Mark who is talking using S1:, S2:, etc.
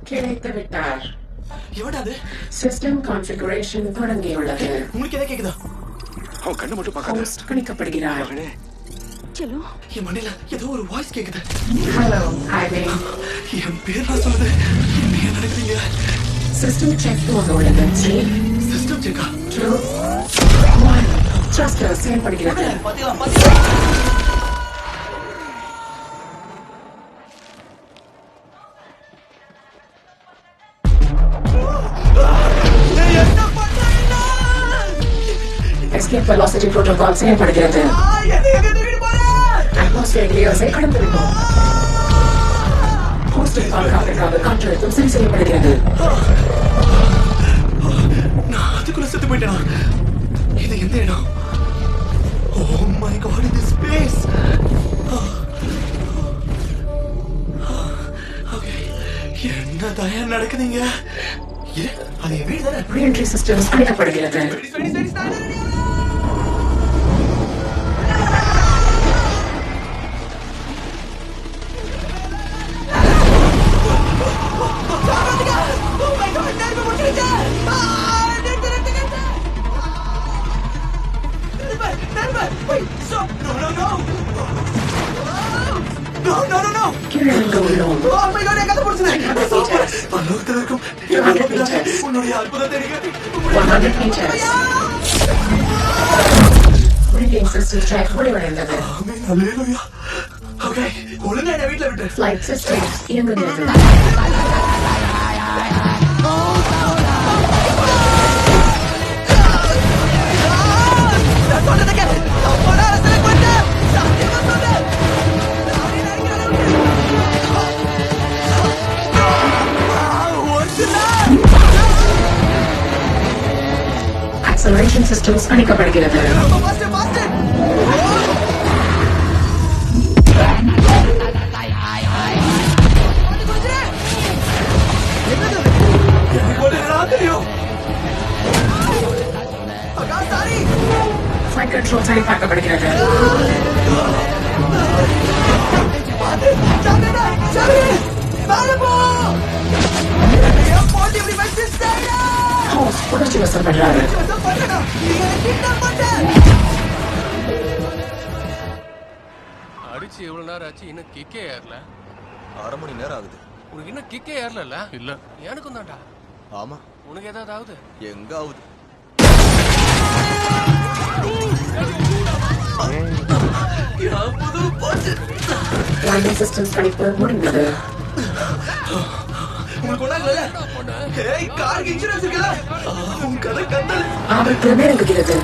S1: கிடைத்து விட்டார்.
S2: எவடா அது?
S1: சிஸ்டம் கான்ஃபிகரேஷன் தொடங்கியுள்ளது.
S2: உங்களுக்கு எதை கேக்குதா?
S3: அவன் கண்ணு மட்டும் பார்க்காத.
S1: ஹோஸ்ட் கணிக்கப்படுகிறார்.
S3: மகனே,
S4: செல்லு
S2: என் மண்டையில ஏதோ ஒரு வாய்ஸ் கேக்குது.
S1: ஹலோ ஐவின்.
S2: என் பேர் நான் சொல்லுது. என்ன ஏன் நடக்குதுங்க?
S1: சிஸ்டம் செக் துவங்கவுள்ளது.
S2: சிஸ்டம் செக்கா?
S1: 2 1 த்ரஸ்டர் செயல்படுகிறது.
S2: பாத்தீங்களா?
S1: எஸ்கேப் வெலாசிட்டி புரோட்டோகால் செயல்படுகிறது. அட்மாஸ்பியர் லேயர்ஸை கடந்து விட்டோம். ஹோஸ்டின் பாதுகாப்பிற்காக காற்றழுத்தம் சரி செய்யப்படுகிறது.
S2: நான் அதுக்குள்ள செத்து போயிட்டேனா? இது எந்த இடம்? ஓ மை காட், இது ஸ்பேஸ். ஓகே, என்ன தயம் நடக்குதுங்க? அது என் வீடு தானே?
S1: ரீஎன்ட்ரி சிஸ்டம்ஸ் அணைக்கப்படுகிறது. கீழே உள்ளோம்.
S2: உன்னுடைய அற்புதம் தெரியுது.
S1: 100 meters. Breathing system check முடிவடைந்தது.
S2: ஓகே, ஒழுங்கா என்ன வீட்டுல விட்டு.
S1: Flight systems இயங்குகிறது. Acceleration systems அணைக்கப்படுகிறது. Flight control சரிபார்க்கப்படுகிறது. ஹோஸ்ட் உணர்ச்சி வசப்படுறாரு.
S5: அடிச்சு எவ்வளவு நேரம் ஆச்சு, இன்னும் கிக்கே ஏறல.
S6: 1/2 மணி நேரம் ஆகுது.
S5: உனக்கு இன்னும் கிக்கே ஏறல?
S6: இல்ல.
S5: எனக்கும் தான்டா.
S6: ஆமா,
S5: உனக்கு ஏதாவது ஆகுது?
S6: எங்க ஆகுது?
S1: Landing systems கணிப்பு முடிந்தது.
S2: உங்களுக்கு ஒண்ணாகல? ஏய், காருக்கு இன்சூரன்ஸ் இருக்குல்ல? உன் கதை கத்தல்.
S1: ஆபத்து நெருங்குகிறது.